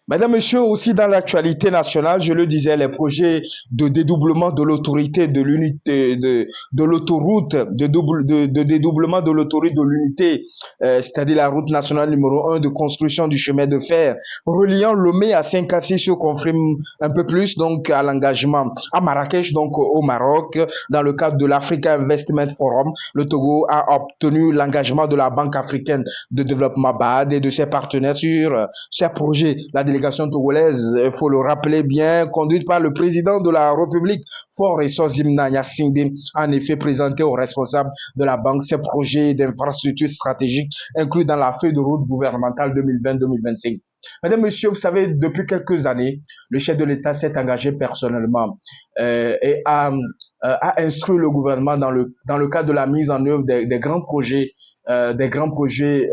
Mesdames, Messieurs, aussi dans l'actualité nationale, je le disais, les projets de dédoublement de l'autorité de l'unité de l'autoroute, de dédoublement de l'autorité de l'unité, c'est-à-dire la route nationale numéro un de construction du chemin de fer, reliant Lomé à Saint-Cassis se confirme un peu plus donc à l'engagement à Marrakech, donc au Maroc, dans le cadre de l'Africa Investment Forum. Le Togo a obtenu l'engagement de la Banque africaine de développement BAD et de ses partenaires sur ces projets. La délégation togolaise, il faut le rappeler bien, conduite par le président de la République, Faure Sozimna Yassingbe, a en effet présenté aux responsables de la banque ces projets d'infrastructures stratégiques inclus dans la feuille de route gouvernementale 2020-2025. Mesdames, Messieurs, vous savez, depuis quelques années, le chef de l'État s'est engagé personnellement et a instruit le gouvernement dans le cadre de la mise en œuvre des grands projets des grands projets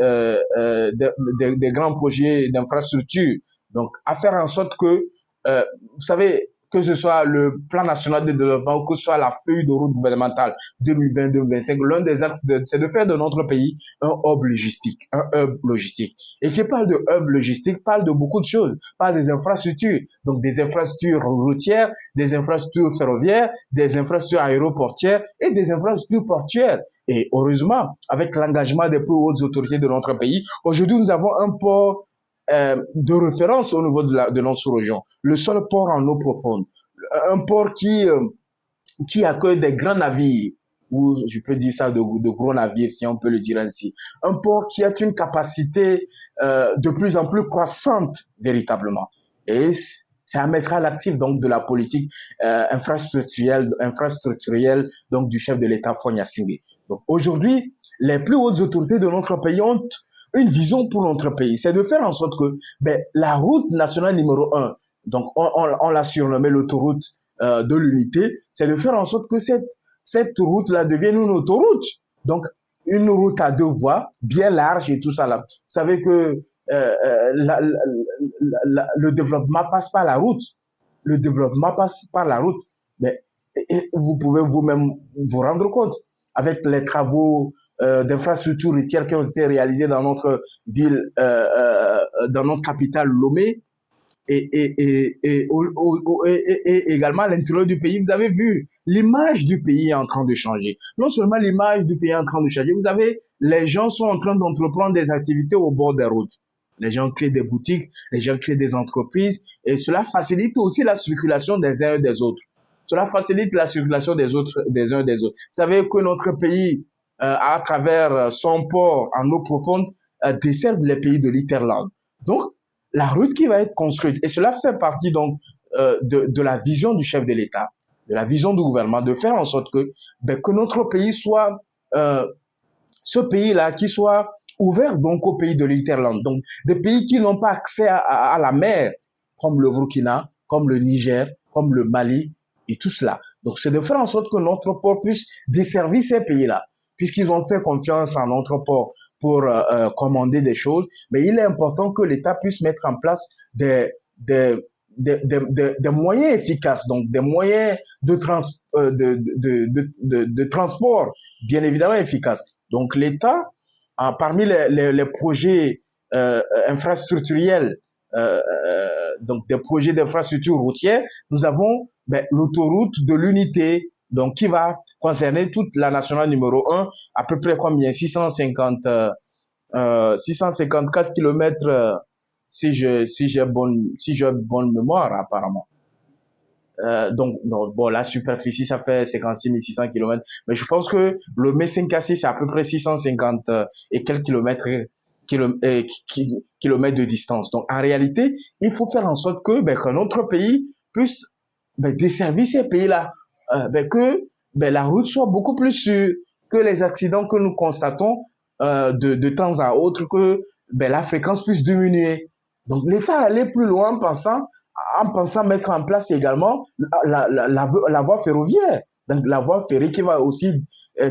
d'infrastructure. Donc, à faire en sorte que, vous savez, que ce soit le plan national de développement ou que ce soit la feuille de route gouvernementale 2020-2025, l'un des axes, c'est de faire de notre pays un hub logistique, un hub logistique. Et qui parle de hub logistique, parle de beaucoup de choses, parle des infrastructures, donc des infrastructures routières, des infrastructures ferroviaires, des infrastructures aéroportières et des infrastructures portuaires. Et heureusement, avec l'engagement des plus hautes autorités de notre pays, aujourd'hui nous avons un port de référence au niveau de notre sous-région. Le seul port en eau profonde. Un port qui accueille des grands navires, ou je peux dire ça de gros navires, si on peut le dire ainsi. Un port qui a une capacité de plus en plus croissante, véritablement. Et c'est à mettre à l'actif donc de la politique infrastructurelle donc du chef de l'État Fonya Singé. Donc aujourd'hui, les plus hautes autorités de notre pays ont une vision pour notre pays, c'est de faire en sorte que la route nationale numéro un, donc on l'a surnommée l'autoroute de l'unité, c'est de faire en sorte que cette route-là devienne une autoroute. Donc, une route à deux voies, bien large et tout ça là. Vous savez que le développement passe par la route. Le développement passe par la route. Mais vous pouvez vous-même vous rendre compte avec les travaux d'infrastructures routières qui ont été réalisés dans notre ville, dans notre capitale Lomé, et également à l'intérieur du pays, vous avez vu, l'image du pays est en train de changer. Non seulement l'image du pays est en train de changer, vous avez, les gens sont en train d'entreprendre des activités au bord des routes. Les gens créent des boutiques, les gens créent des entreprises, et cela facilite aussi la circulation des uns et des autres. Cela facilite la circulation des uns et des autres. Vous savez que notre pays, à travers son port en eau profonde, dessert les pays de l'Interland. Donc, la route qui va être construite, et cela fait partie donc de la vision du chef de l'État, de la vision du gouvernement, de faire en sorte que notre pays soit ce pays-là qui soit ouvert donc aux pays de l'Interland, donc des pays qui n'ont pas accès à la mer, comme le Burkina, comme le Niger, comme le Mali et tout cela. Donc c'est de faire en sorte que notre port puisse desservir ces pays-là, puisqu'ils ont fait confiance en notre port pour commander des choses, mais il est important que l'État puisse mettre en place des, des moyens efficaces, donc des moyens de transport bien évidemment efficaces. Donc l'État, parmi les projets infrastructurels, donc des projets d'infrastructure routière, nous avons l'autoroute de l'unité, donc qui va concerner toute la nationale numéro un, à peu près combien 654 kilomètres si j'ai bonne mémoire apparemment. Donc, non, bon, la superficie, ça fait 56 600 kilomètres. Mais je pense que le Messingassi, c'est à peu près 650 et quelques kilomètres de distance. Donc, en réalité, il faut faire en sorte que notre pays puisse desservir ces pays-là. Que la route soit beaucoup plus sûre, que les accidents que nous constatons de temps à autre, que la fréquence puisse diminuer. Donc, l'État allait plus loin en pensant mettre en place également la voie ferroviaire. Donc, la voie ferrée qui va aussi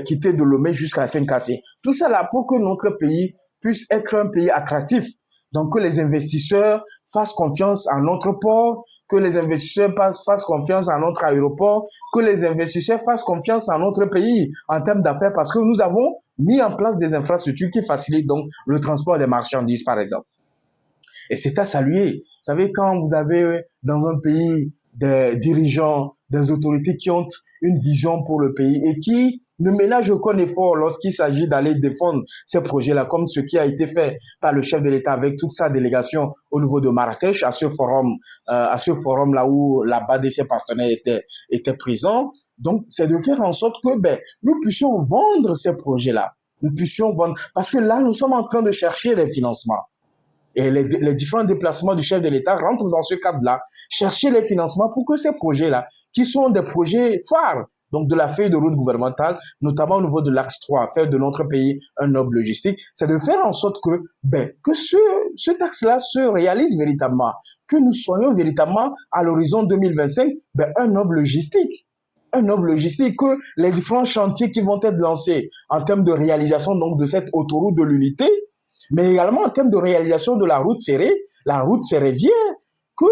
quitter de Lomé jusqu'à Saint-Cassé. Tout ça là pour que notre pays puisse être un pays attractif. Donc, que les investisseurs fassent confiance à notre port, que les investisseurs fassent confiance à notre aéroport, que les investisseurs fassent confiance à notre pays en termes d'affaires parce que nous avons mis en place des infrastructures qui facilitent donc le transport des marchandises, par exemple. Et c'est à saluer. Vous savez, quand vous avez dans un pays des dirigeants, des autorités qui ont une vision pour le pays et qui ne ménagent aucun effort lorsqu'il s'agit d'aller défendre ces projets-là, comme ce qui a été fait par le chef de l'État avec toute sa délégation au niveau de Marrakech, à ce forum-là où la base de ses partenaires étaient présents. Donc, c'est de faire en sorte que nous puissions vendre ces projets-là. Nous puissions vendre, parce que là, nous sommes en train de chercher des financements. Et les différents déplacements du chef de l'État rentrent dans ce cadre-là. Chercher les financements pour que ces projets-là, qui sont des projets phares, donc de la feuille de route gouvernementale, notamment au niveau de l'axe 3, faire de notre pays un hub logistique, c'est de faire en sorte que ce axe-là se réalise véritablement, que nous soyons véritablement à l'horizon 2025, un hub logistique. Un hub logistique, que les différents chantiers qui vont être lancés en termes de réalisation donc de cette autoroute de l'unité, mais également en termes de réalisation de la route ferroviaire, que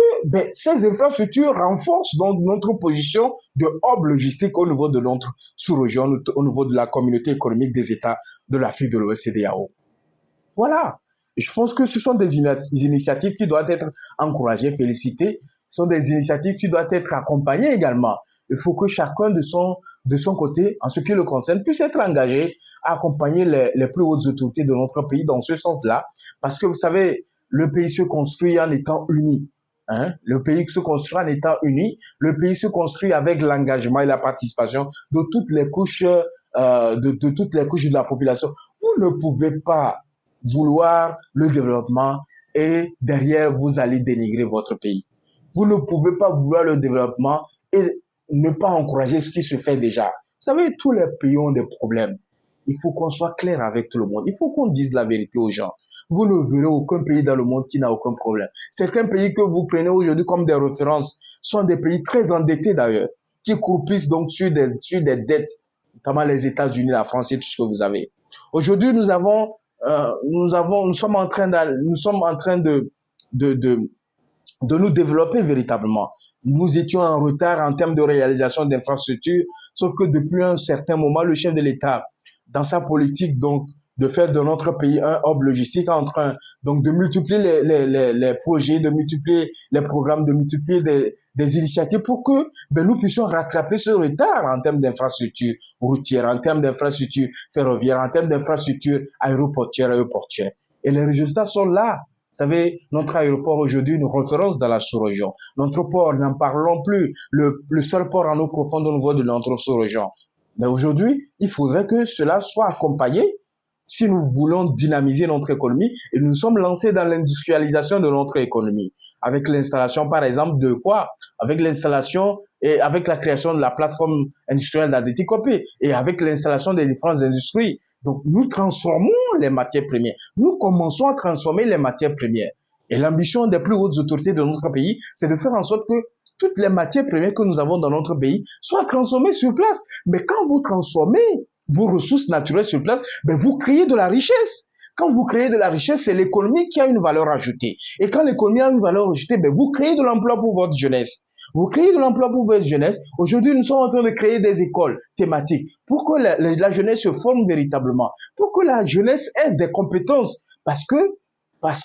ces infrastructures renforcent donc notre position de hub logistique au niveau de notre sous-région, au niveau de la communauté économique des États de l'Afrique de l'Ouest CEDEAO. Voilà. Je pense que ce sont des initiatives qui doivent être encouragées, félicitées. Ce sont des initiatives qui doivent être accompagnées également. Il faut que chacun de son côté, en ce qui le concerne, puisse être engagé à accompagner les plus hautes autorités de notre pays dans ce sens-là. Parce que vous savez, le pays se construit en étant uni. Le pays se construit en étant uni. Le pays se construit avec l'engagement et la participation de toutes les couches, de toutes les couches de la population. Vous ne pouvez pas vouloir le développement et derrière vous allez dénigrer votre pays. Vous ne pouvez pas vouloir le développement et ne pas encourager ce qui se fait déjà. Vous savez, tous les pays ont des problèmes. Il faut qu'on soit clair avec tout le monde. Il faut qu'on dise la vérité aux gens. Vous ne verrez aucun pays dans le monde qui n'a aucun problème. Certains pays que vous prenez aujourd'hui comme des références sont des pays très endettés d'ailleurs, qui croupissent donc sur des dettes, notamment les États-Unis, la France et tout ce que vous avez. Aujourd'hui, nous sommes en train de nous développer véritablement. Nous étions en retard en termes de réalisation d'infrastructures, sauf que depuis un certain moment, le chef de l'État, dans sa politique donc de faire de notre pays un hub logistique, est en train donc de multiplier les projets, de multiplier les programmes, de multiplier des initiatives pour que nous puissions rattraper ce retard en termes d'infrastructures routières, en termes d'infrastructures ferroviaires, en termes d'infrastructures aéroportières et portières. Et les résultats sont là. Vous savez, notre aéroport aujourd'hui est une référence dans la sous-région. Notre port, n'en parlons plus, le seul port en eau profonde au niveau de notre sous-région. Mais aujourd'hui, il faudrait que cela soit accompagné si nous voulons dynamiser notre économie, et nous sommes lancés dans l'industrialisation de notre économie. Avec l'installation, par exemple, de quoi? Avec l'installation et avec la création de la plateforme industrielle d'Adéticopé et avec l'installation des différentes industries. Donc, nous transformons les matières premières. Nous commençons à transformer les matières premières. Et l'ambition des plus hautes autorités de notre pays, c'est de faire en sorte que toutes les matières premières que nous avons dans notre pays soient transformées sur place. Mais quand vous transformez vos ressources naturelles sur place, vous créez de la richesse. Quand vous créez de la richesse, c'est l'économie qui a une valeur ajoutée. Et quand l'économie a une valeur ajoutée, vous créez de l'emploi pour votre jeunesse. Vous créez de l'emploi pour votre jeunesse. Aujourd'hui, nous sommes en train de créer des écoles thématiques pour que la jeunesse se forme véritablement, pour que la jeunesse ait des compétences. Parce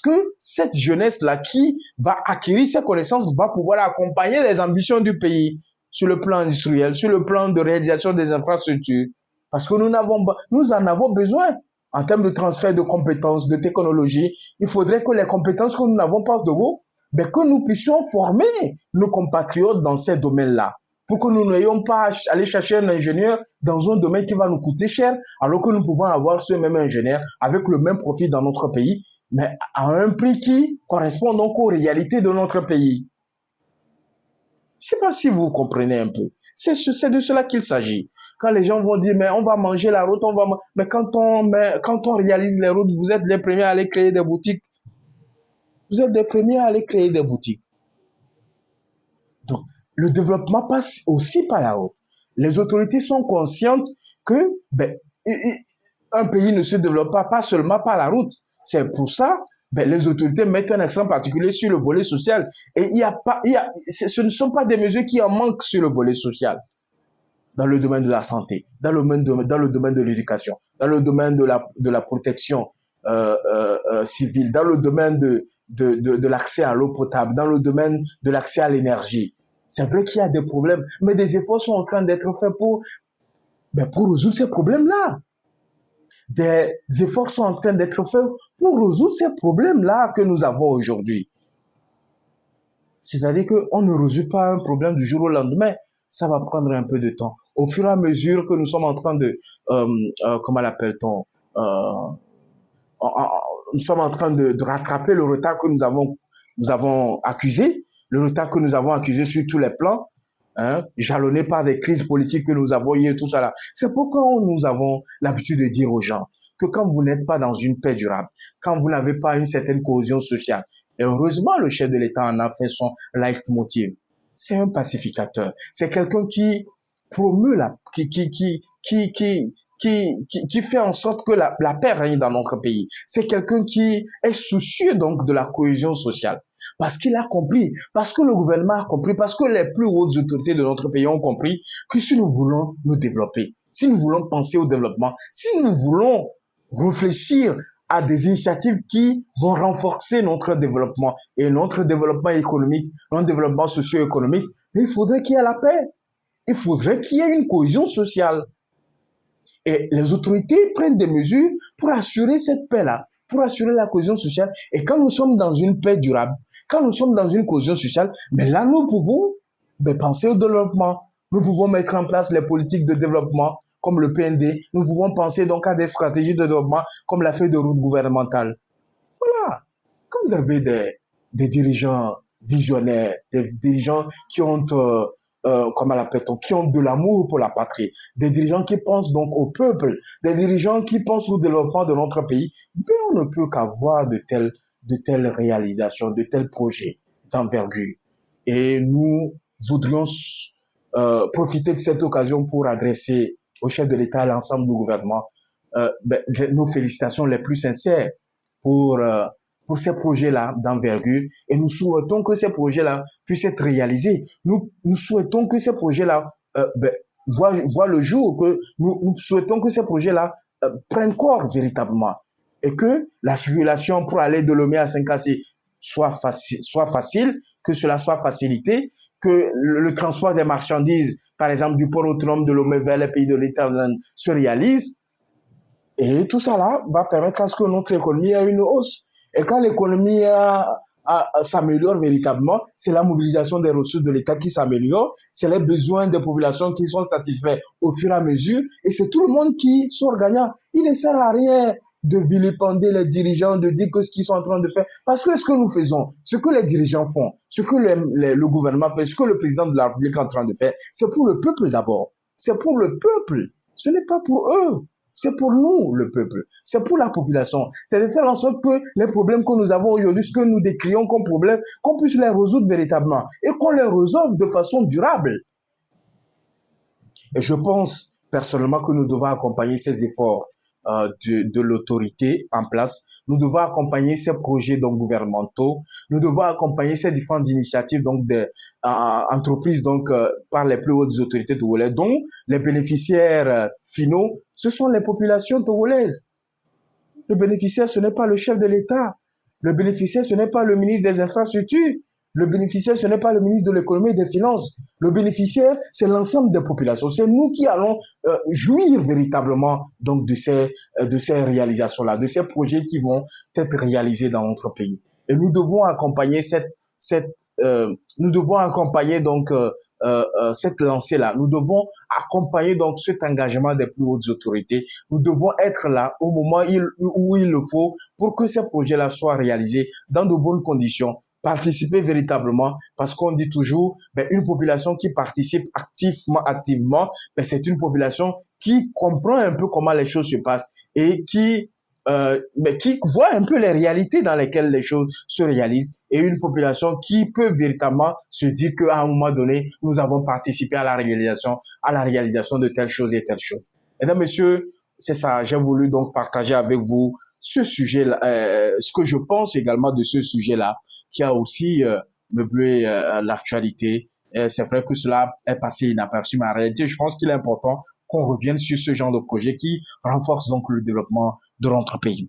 que cette jeunesse-là qui va acquérir ces connaissances va pouvoir accompagner les ambitions du pays sur le plan industriel, sur le plan de réalisation des infrastructures. Parce que nous en avons besoin en termes de transfert de compétences, de technologie. Il faudrait que les compétences que nous n'avons pas de vous, que nous puissions former nos compatriotes dans ces domaines-là. Pour que nous n'ayons pas à aller chercher un ingénieur dans un domaine qui va nous coûter cher, alors que nous pouvons avoir ce même ingénieur avec le même profit dans notre pays, mais à un prix qui correspond donc aux réalités de notre pays. Je ne sais pas si vous comprenez un peu. C'est de cela qu'il s'agit. Quand les gens vont dire, mais on va manger la route, mais quand on réalise les routes, vous êtes les premiers à aller créer des boutiques. Vous êtes les premiers à aller créer des boutiques. Donc, le développement passe aussi par la route. Les autorités sont conscientes que un pays ne se développe pas seulement par la route. C'est pour ça les autorités mettent un accent particulier sur le volet social. Et ce ne sont pas des mesures qui en manquent sur le volet social. Dans le domaine de la santé, dans le domaine de l'éducation, dans le domaine de la protection civile, dans le domaine de l'accès à l'eau potable, dans le domaine de l'accès à l'énergie. C'est vrai qu'il y a des problèmes, mais des efforts sont en train d'être faits pour résoudre ces problèmes-là. Des efforts sont en train d'être faits pour résoudre ces problèmes-là que nous avons aujourd'hui. C'est-à-dire qu'on ne résout pas un problème du jour au lendemain. Ça va prendre un peu de temps. Au fur et à mesure que nous sommes en train de, comment l'appelle-t-on, nous sommes en train de rattraper le retard que nous avons accusé, le retard que nous avons accusé sur tous les plans, hein, jalonné par des crises politiques que nous avons eues et tout ça là. C'est pourquoi nous avons l'habitude de dire aux gens que quand vous n'êtes pas dans une paix durable, quand vous n'avez pas une certaine cohésion sociale, et heureusement le chef de l'État en a fait son leitmotiv, c'est un pacificateur, c'est quelqu'un qui promeut qui fait en sorte que la paix règne dans notre pays. C'est quelqu'un qui est soucieux donc de la cohésion sociale. Parce qu'il a compris, parce que le gouvernement a compris, parce que les plus hautes autorités de notre pays ont compris que si nous voulons nous développer, si nous voulons penser au développement, si nous voulons réfléchir à des initiatives qui vont renforcer notre développement et notre développement économique, notre développement socio-économique, il faudrait qu'il y ait la paix. Il faudrait qu'il y ait une cohésion sociale. Et les autorités prennent des mesures pour assurer cette paix-là, pour assurer la cohésion sociale. Et quand nous sommes dans une paix durable, quand nous sommes dans une cohésion sociale, mais là, nous pouvons penser au développement. Nous pouvons mettre en place les politiques de développement, comme le PND. Nous pouvons penser donc à des stratégies de développement, comme la feuille de route gouvernementale. Voilà. Quand vous avez des dirigeants visionnaires, des dirigeants qui ont comment l'appelle-t-on, qui ont de l'amour pour la patrie, des dirigeants qui pensent donc au peuple, des dirigeants qui pensent au développement de notre pays, ben on ne peut qu'avoir de telles réalisations, de tels projets d'envergure. Et nous voudrions profiter de cette occasion pour adresser au chef de l'État et à l'ensemble du gouvernement nos félicitations les plus sincères pour, euh, pour ces projets-là d'envergure et nous souhaitons que ces projets-là puissent être réalisés. Nous souhaitons que ces projets-là voient le jour, que nous souhaitons que ces projets-là prennent corps véritablement et que la circulation pour aller de Lomé à Saint-Cassé soit facile, que cela soit facilité, que le transport des marchandises, par exemple du port autonome de Lomé vers les pays de l'État se réalise. Et tout ça là va permettre à ce que notre économie ait une hausse. Et quand l'économie s'améliore véritablement, c'est la mobilisation des ressources de l'État qui s'améliore, c'est les besoins des populations qui sont satisfaits au fur et à mesure, et c'est tout le monde qui sort gagnant. Il ne sert à rien de vilipender les dirigeants, de dire que ce qu'ils sont en train de faire. Parce que ce que nous faisons, ce que les dirigeants font, ce que le gouvernement fait, ce que le président de la République est en train de faire, c'est pour le peuple d'abord. C'est pour le peuple. Ce n'est pas pour eux. C'est pour nous, le peuple. C'est pour la population. C'est de faire en sorte que les problèmes que nous avons aujourd'hui, ce que nous décrions comme problème, qu'on puisse les résoudre véritablement et qu'on les résolve de façon durable. Et je pense personnellement que nous devons accompagner ces efforts de l'autorité en place. Nous devons accompagner ces projets donc gouvernementaux. Nous devons accompagner ces différentes initiatives donc des entreprises donc par les plus hautes autorités togolaises, dont les bénéficiaires finaux, ce sont les populations togolaises. Le bénéficiaire, ce n'est pas le chef de l'État. Le bénéficiaire, ce n'est pas le ministre des Infrastructures. Le bénéficiaire, ce n'est pas le ministre de l'économie et des finances. Le bénéficiaire, c'est l'ensemble des populations. C'est nous qui allons jouir véritablement donc de ces réalisations-là, de ces projets qui vont être réalisés dans notre pays. Et nous devons accompagner nous devons accompagner donc cette lancée-là. Nous devons accompagner donc cet engagement des plus hautes autorités. Nous devons être là au moment où il le faut pour que ces projets-là soient réalisés dans de bonnes conditions. Participer véritablement, parce qu'on dit toujours, une population qui participe activement, c'est une population qui comprend un peu comment les choses se passent et qui voit un peu les réalités dans lesquelles les choses se réalisent, et une population qui peut véritablement se dire qu'à un moment donné, nous avons participé à la réalisation de telles choses et telles choses. Mesdames, Messieurs, c'est ça, j'ai voulu donc partager avec vous ce sujet-là, ce que je pense également de ce sujet-là, qui a aussi meublé l'actualité. C'est vrai que cela est passé inaperçu, mais en réalité, je pense qu'il est important qu'on revienne sur ce genre de projet qui renforce donc le développement de notre pays.